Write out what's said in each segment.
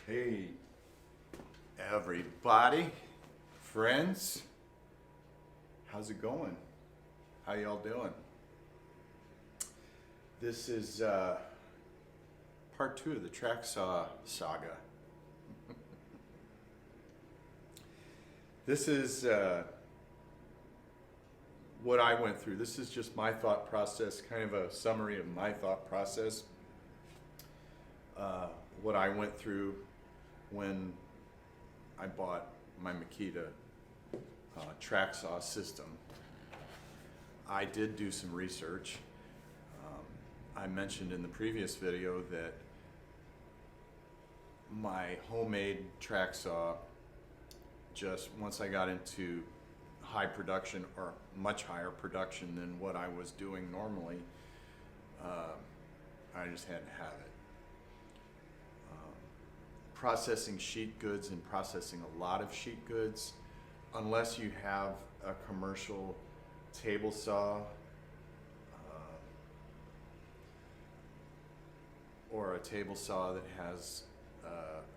Hey, everybody, friends, how's it going? How y'all doing? This is part two of the track saga. This is what I went through. This is just my thought process, kind of a summary of my thought process. What I went through when I bought my Makita track saw system. I did do some research. I mentioned in the previous video that my homemade track saw, just once I got into high production or much higher production than what I was doing normally, I just had to have it. Processing sheet goods and processing a lot of sheet goods, unless you have a commercial table saw or a table saw that has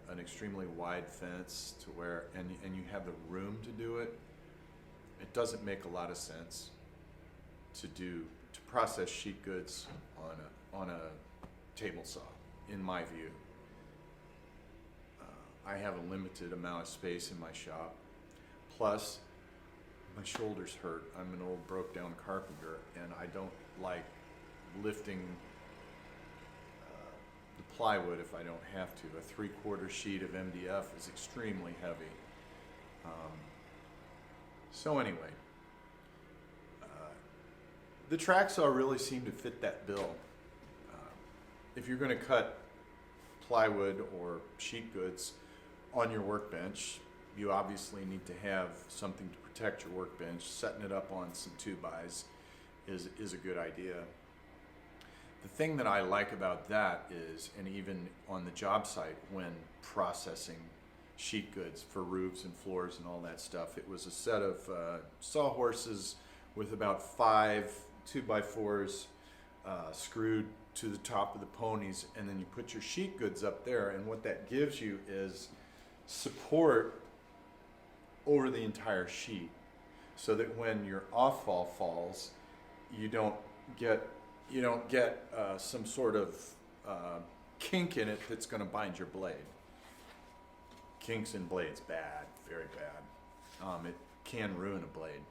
an extremely wide fence to where and you have the room to do it, it doesn't make a lot of sense to process sheet goods on a table saw, in my view. I have a limited amount of space in my shop. Plus, my shoulders hurt. I'm an old broke down carpenter and I don't like lifting the plywood if I don't have to. A 3/4 sheet of MDF is extremely heavy. So anyway, the track saw really seemed to fit that bill. If you're going to cut plywood or sheet goods on your workbench, you obviously need to have something to protect your workbench. Setting it up on some 2x is a good idea. The thing that I like about that is, and even on the job site when processing sheet goods for roofs and floors and all that stuff, it was a set of sawhorses with about 5 2x4s screwed to the top of the ponies, and then you put your sheet goods up there, and what that gives you is support over the entire sheet, so that when your off-fall falls, you don't get some sort of kink in it that's going to bind your blade. Kinks in blades, bad, very bad. It can ruin a blade.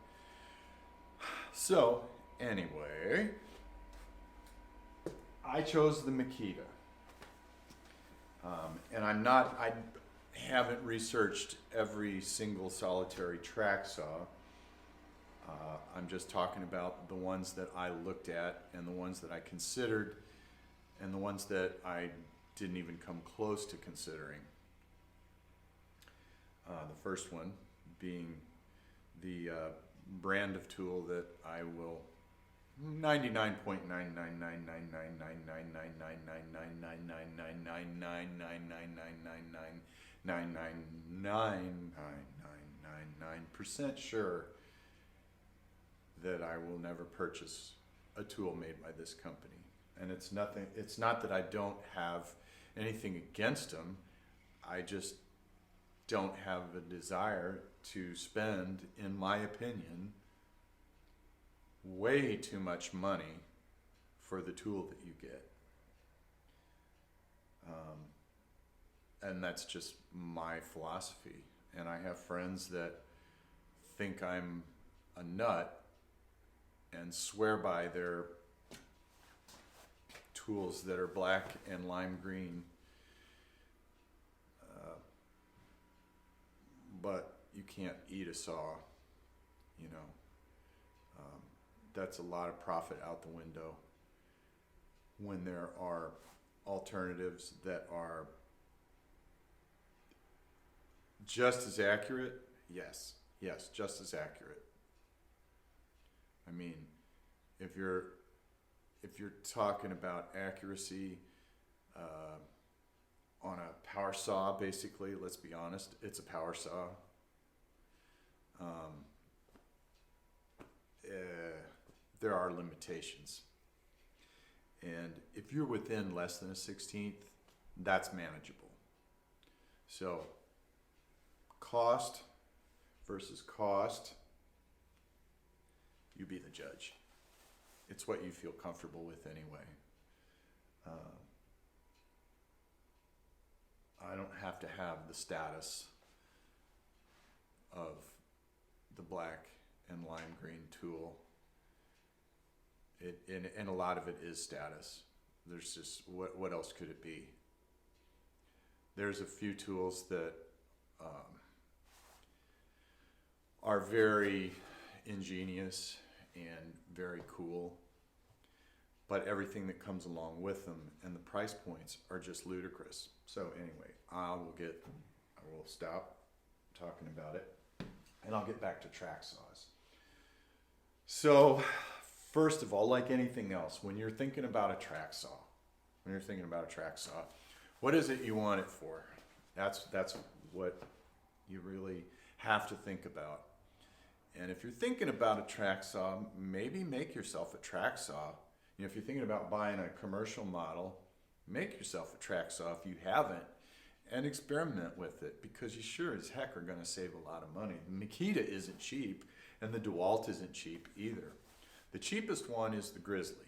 So anyway, I chose the Makita, and I haven't researched every single solitary track saw. I'm just talking about the ones that I looked at and the ones that I considered and the ones that I didn't even come close to considering. The first one being the brand of tool that I will 99.99999999999999999% sure that I will never purchase a tool made by this company. And it's not that I don't have anything against them. I just don't have a desire to spend, in my opinion, way too much money for the tool that you get. And that's just my philosophy. And I have friends that think I'm a nut and swear by their tools that are black and lime green. But you can't eat a saw, you know. That's a lot of profit out the window when there are alternatives that are just as accurate. Yes, just as accurate. I mean, if you're talking about accuracy on a power saw, basically, let's be honest, it's a power saw. There are limitations. And if you're within less than a 16th, that's manageable. So cost versus cost, you be the judge. It's what you feel comfortable with anyway. I don't have to have the status of the black and lime green tool. And a lot of it is status. There's just, what else could it be? There's a few tools that are very ingenious and very cool, but everything that comes along with them and the price points are just ludicrous. So anyway, I will stop talking about it, and I'll get back to track saws. So first of all, like anything else, when you're thinking about a track saw, what is it you want it for? That's what you really have to think about. And if you're thinking about a track saw, maybe make yourself a track saw. You know, if you're thinking about buying a commercial model, make yourself a track saw if you haven't, and experiment with it, because you sure as heck are going to save a lot of money. The Makita isn't cheap, and the DeWalt isn't cheap either. The cheapest one is the Grizzly.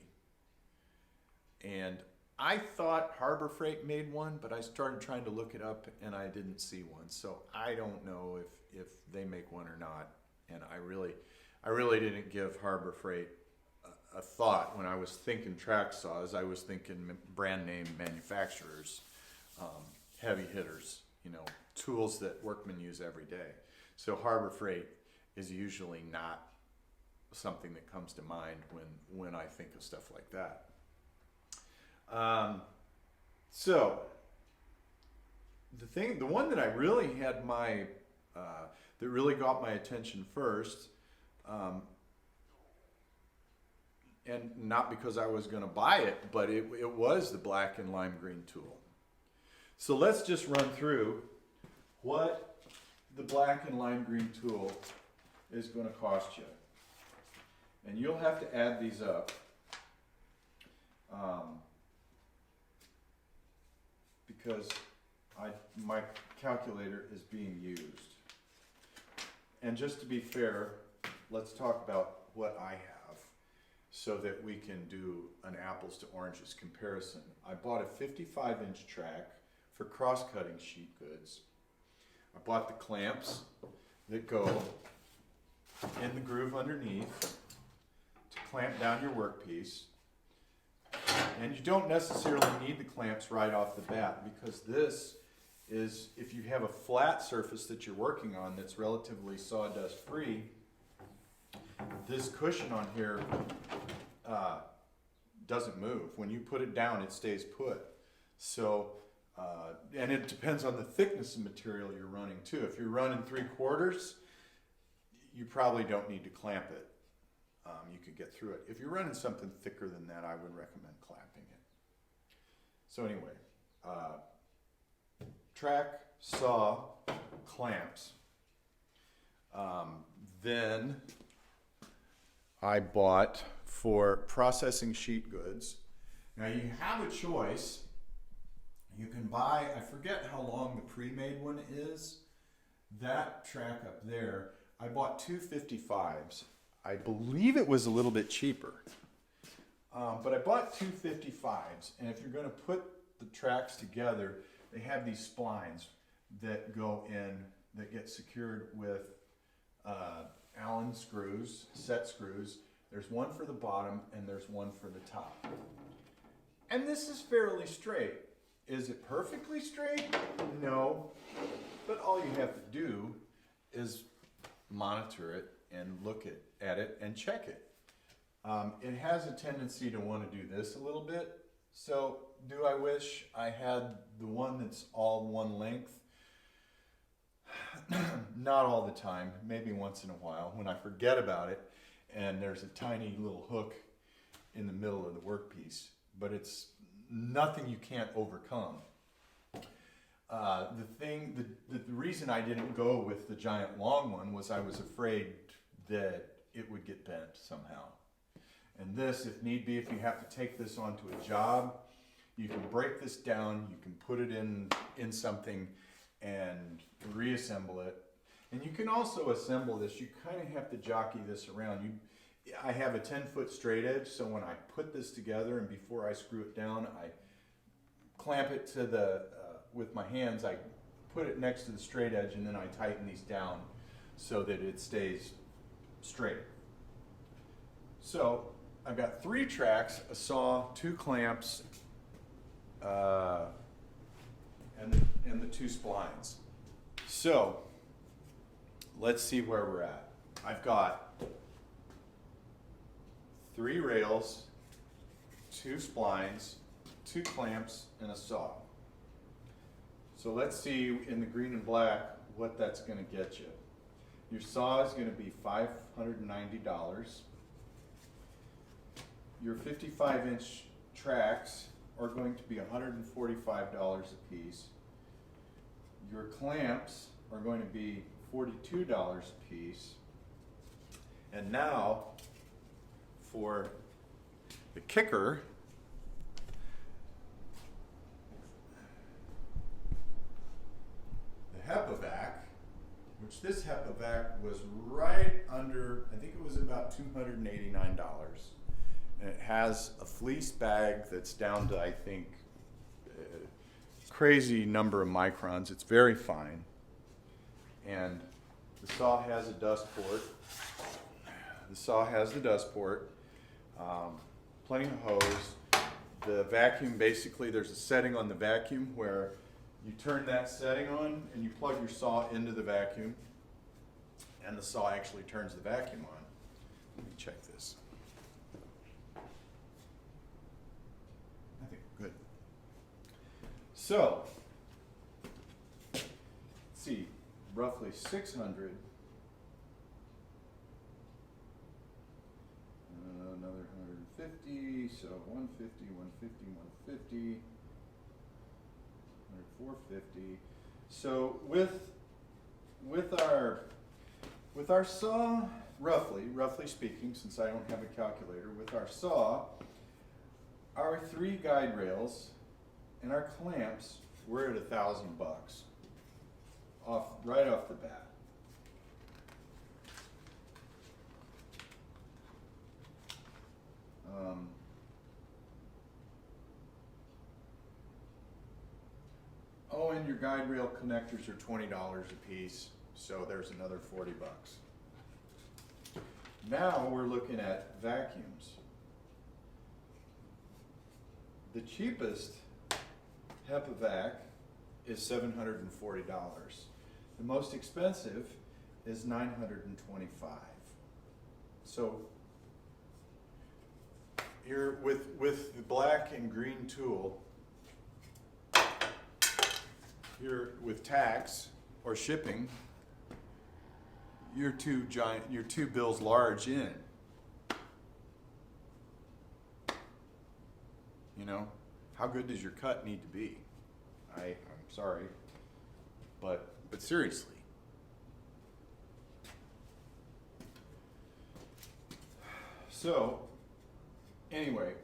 And I thought Harbor Freight made one, but I started trying to look it up and I didn't see one. So I don't know if they make one or not. And I really didn't give Harbor Freight a thought when I was thinking track saws. I was thinking brand name manufacturers, heavy hitters, you know, tools that workmen use every day. So Harbor Freight is usually not something that comes to mind when I think of stuff like that. So the one that I really had that really got my attention first, and not because I was going to buy it, but it was the black and lime green tool. So let's just run through what the black and lime green tool is going to cost you. And you'll have to add these up. Because my calculator is being used. And just to be fair, let's talk about what I have so that we can do an apples to oranges comparison. I bought a 55-inch track for cross-cutting sheet goods. I bought the clamps that go in the groove underneath to clamp down your workpiece. And you don't necessarily need the clamps right off the bat, because this is, if you have a flat surface that you're working on that's relatively sawdust free, this cushion on here doesn't move. When you put it down, it stays put. So, and it depends on the thickness of material you're running too. If you're running 3/4, you probably don't need to clamp it. You could get through it. If you're running something thicker than that, I would recommend clamping it. So anyway, track, saw, clamps. Then I bought for processing sheet goods. Now you have a choice. You can buy, I forget how long the pre-made one is. That track up there, I bought two 55s. I believe it was a little bit cheaper. But I bought two 55s, and if you're going to put the tracks together, they have these splines that go in, that get secured with Allen screws, set screws. There's one for the bottom and there's one for the top. And this is fairly straight. Is it perfectly straight? No. But all you have to do is monitor it and look at it and check it. It has a tendency to want to do this a little bit. So do I wish I had the one that's all one length? Not all the time, maybe once in a while when I forget about it and there's a tiny little hook in the middle of the workpiece, but it's nothing you can't overcome. The reason I didn't go with the giant long one was I was afraid that it would get bent somehow. And this, if need be, if you have to take this onto a job, you can break this down, you can put it in something, and reassemble it. And you can also assemble this. You kind of have to jockey this around. I have a 10-foot straight edge, so when I put this together and before I screw it down, I clamp it to the, with my hands, I put it next to the straight edge and then I tighten these down so that it stays straight. So I've got 3 tracks, a saw, 2 clamps, and the 2 splines. So let's see where we're at. I've got 3 rails, 2 splines, 2 clamps, and a saw. So let's see in the green and black what that's going to get you. Your saw is going to be $590. Your 55-inch tracks are going to be $145 a piece. Your clamps are going to be $42 a piece. And now for the kicker, the HEPA-Vac, which this HEPA-Vac was right under, I think it was about $289. And it has a fleece bag that's down to, I think, crazy number of microns. It's very fine. And the saw has a dust port. The saw has the dust port. Plenty of hose. The vacuum, basically, there's a setting on the vacuum where you turn that setting on and you plug your saw into the vacuum, and the saw actually turns the vacuum on. Let me check this. I think we're good. So, let's see, roughly 600. Another 150, so 150, 150, 150. 450. So with our saw, roughly speaking, since I don't have a calculator, with our saw, our 3 guide rails and our clamps, we're at $1,000 right off the bat. Oh, and your guide rail connectors are $20 a piece, so there's another $40. Now we're looking at vacuums. The cheapest HEPA-Vac is $740. The most expensive is $925. So here with the black and green tool, you're with tax or shipping, you're 2 bills large in. You know, how good does your cut need to be? I'm sorry, but seriously. So, anyway,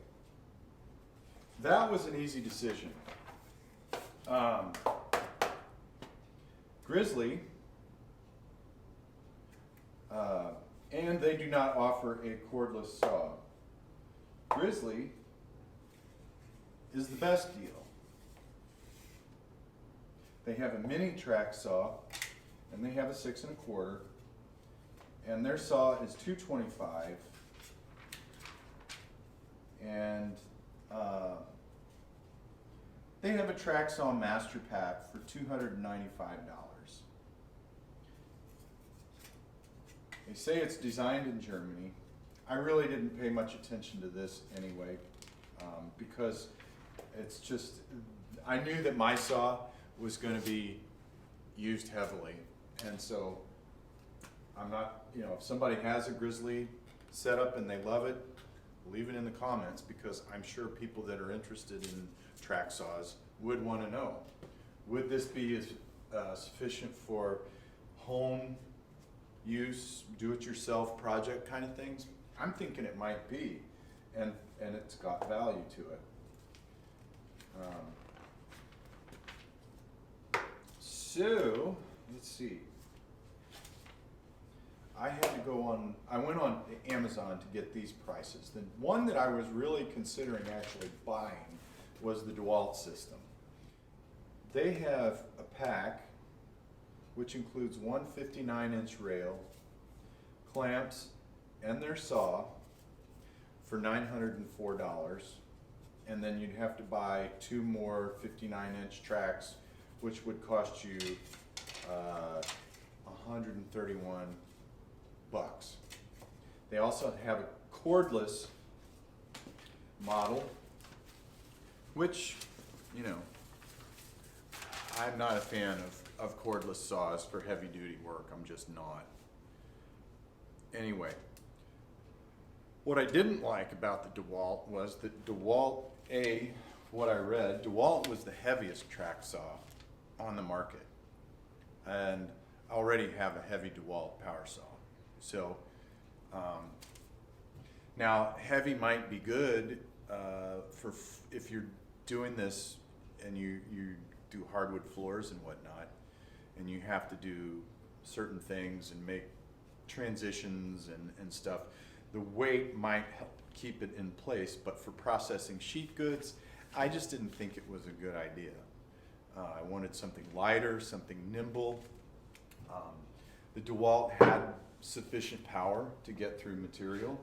that was an easy decision. Grizzly, and they do not offer a cordless saw. Grizzly is the best deal. They have a mini track saw, and they have a 6 1/4, and their saw is $225, and they have a track saw master pack for $295. They say it's designed in Germany. I really didn't pay much attention to this anyway, because it's just, I knew that my saw was going to be used heavily, and so I'm not, if somebody has a Grizzly setup and they love it, leave it in the comments, because I'm sure people that are interested in track saws would want to know, would this be sufficient for home use, do-it-yourself project kind of things? I'm thinking it might be, and it's got value to it. So, let's see. I went on Amazon to get these prices. The one that I was really considering actually buying was the DeWalt system. They have a pack which includes one 59-inch rail, clamps, and their saw for $904. And then you'd have to buy 2 more 59-inch tracks, which would cost you $131. They also have a cordless model, which, you know, I'm not a fan of cordless saws for heavy duty work. I'm just not. Anyway, what I didn't like about the DeWalt was that DeWalt, what I read, DeWalt was the heaviest track saw on the market. And I already have a heavy DeWalt power saw. So, now heavy might be good for if you're doing this and you do hardwood floors and whatnot, and you have to do certain things and make transitions and stuff. The weight might help keep it in place, but for processing sheet goods, I just didn't think it was a good idea. I wanted something lighter, something nimble. The DeWalt had sufficient power to get through material.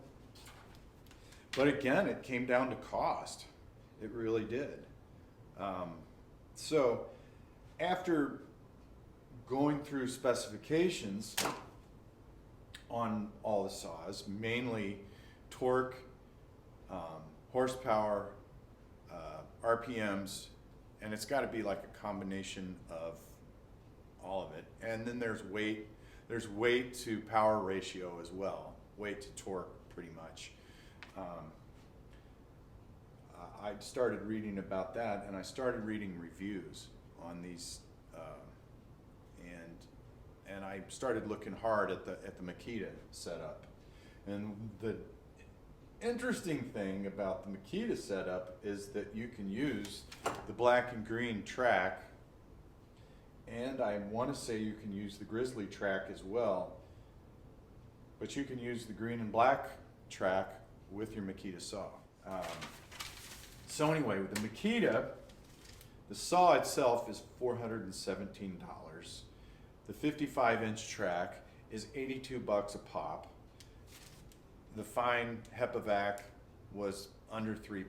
But again, it came down to cost. It really did. So after going through specifications on all the saws, mainly torque, horsepower, RPMs, and it's got to be like a combination of all of it. And then there's weight to power ratio as well, weight to torque pretty much. I started reading about that, and I started reading reviews on these, and I started looking hard at the Makita setup. And the interesting thing about the Makita setup is that you can use the black and green track, and I want to say you can use the Grizzly track as well, but you can use the green and black track with your Makita saw. So anyway, with the Makita, the saw itself is $417. The 55-inch track is $82 a pop. The fine HEPA-Vac was under $3.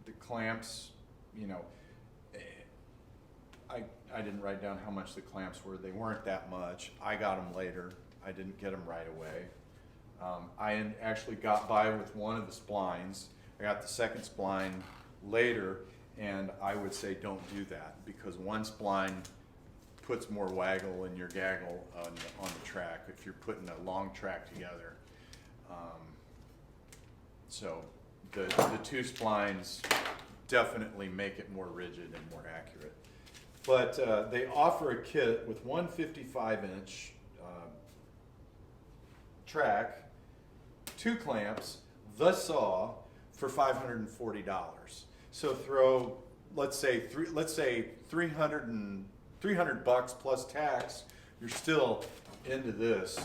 The clamps, you know, I didn't write down how much the clamps were. They weren't that much. I got them later. I didn't get them right away. I actually got by with one of the splines. I got the second spline later, and I would say don't do that, because one spline puts more waggle in your gaggle on the track if you're putting a long track together. So the 2 splines definitely make it more rigid and more accurate. But they offer a kit with one 55-inch track, 2 clamps, the saw for $540. So throw, let's say 300 bucks plus tax, you're still into this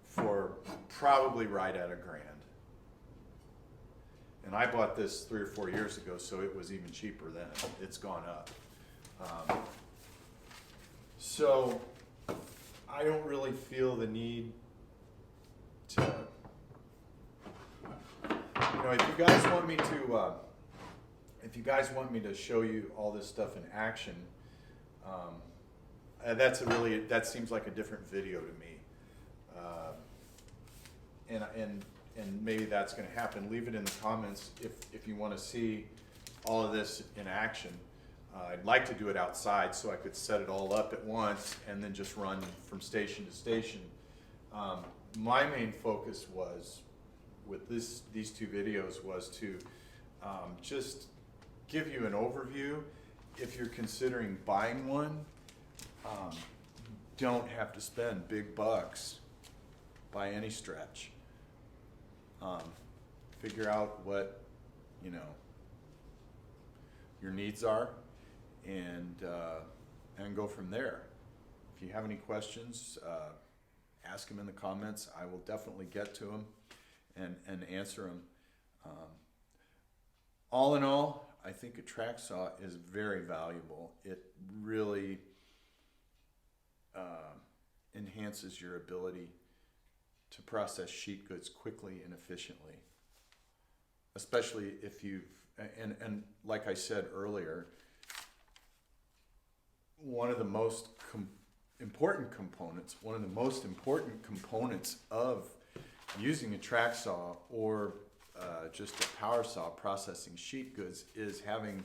for probably right at $1,000. And I bought this 3 or 4 years ago, so it was even cheaper then. It's gone up. So I don't really feel the need to, you know, if you guys want me to show you all this stuff in action, that seems like a different video to me. And maybe that's going to happen. Leave it in the comments if you want to see all of this in action. I'd like to do it outside so I could set it all up at once and then just run from station to station. My main focus was, with these 2 videos, was to just give you an overview. If you're considering buying one, don't have to spend big bucks by any stretch. Figure out what, you know, your needs are, and go from there. If you have any questions, ask them in the comments. I will definitely get to them and answer them. All in all, I think a track saw is very valuable. It really enhances your ability to process sheet goods quickly and efficiently, especially if you've, and like I said earlier, one of the most important components of using a track saw or just a power saw processing sheet goods is having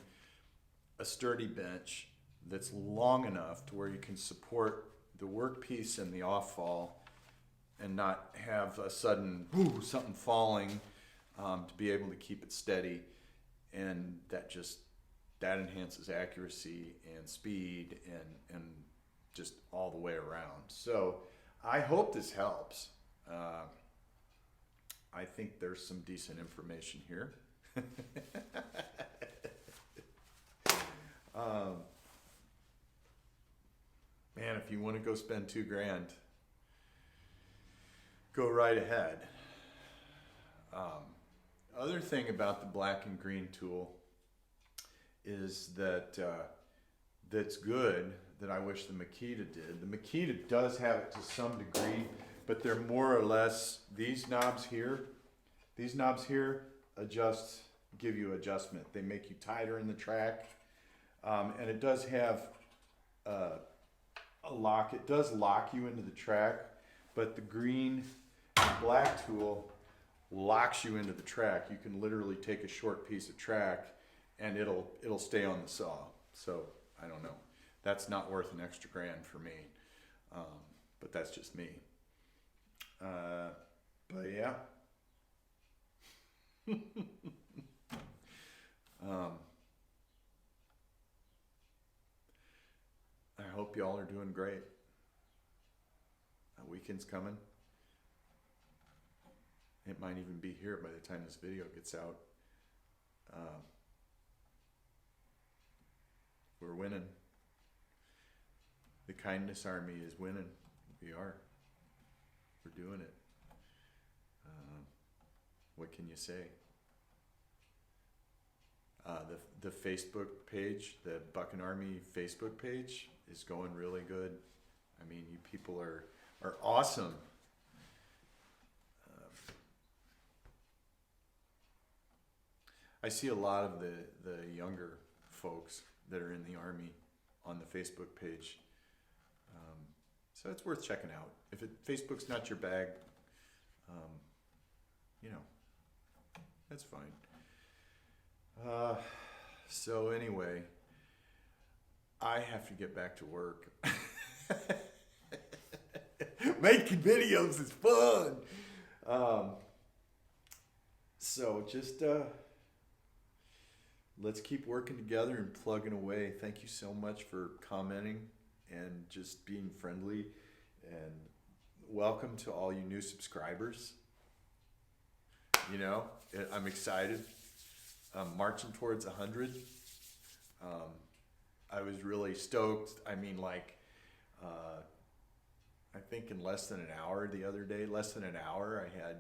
a sturdy bench that's long enough to where you can support the workpiece and the off-fall and not have a sudden something falling, to be able to keep it steady. And that enhances accuracy and speed and just all the way around. So I hope this helps. I think there's some decent information here. Man, if you want to go spend $2,000, go right ahead. Other thing about the black and green tool is that that's good that I wish the Makita did. The Makita does have it to some degree, but they're more or less, these knobs here give you adjustment. They make you tighter in the track. And it does have a lock. It does lock you into the track, but the green and black tool locks you into the track. You can literally take a short piece of track and it'll stay on the saw. So I don't know. That's not worth an extra $1,000 for me. But that's just me. But yeah. I hope y'all are doing great. Weekend's coming. It might even be here by the time this video gets out. We're winning. The Kindness Army is winning. We are. We're doing it. What can you say? The Facebook page, the Bucking Army Facebook page is going really good. I mean, you people are awesome. I see a lot of the younger folks that are in the Army on the Facebook page. So it's worth checking out. If Facebook's not your bag, that's fine. So anyway, I have to get back to work. Making videos is fun. So just let's keep working together and plugging away. Thank you so much for commenting and just being friendly, and welcome to all you new subscribers. I'm excited. I'm marching towards 100. I was really stoked. I mean, I think in less than an hour the other day, I had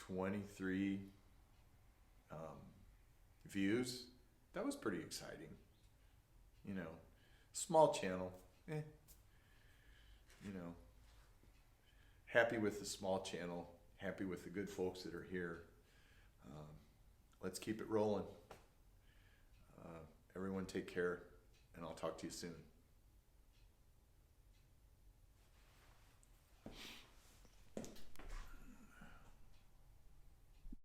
23 views. That was pretty exciting. Small channel. Happy with the small channel. Happy with the good folks that are here. Let's keep it rolling. Everyone take care, and I'll talk to you soon.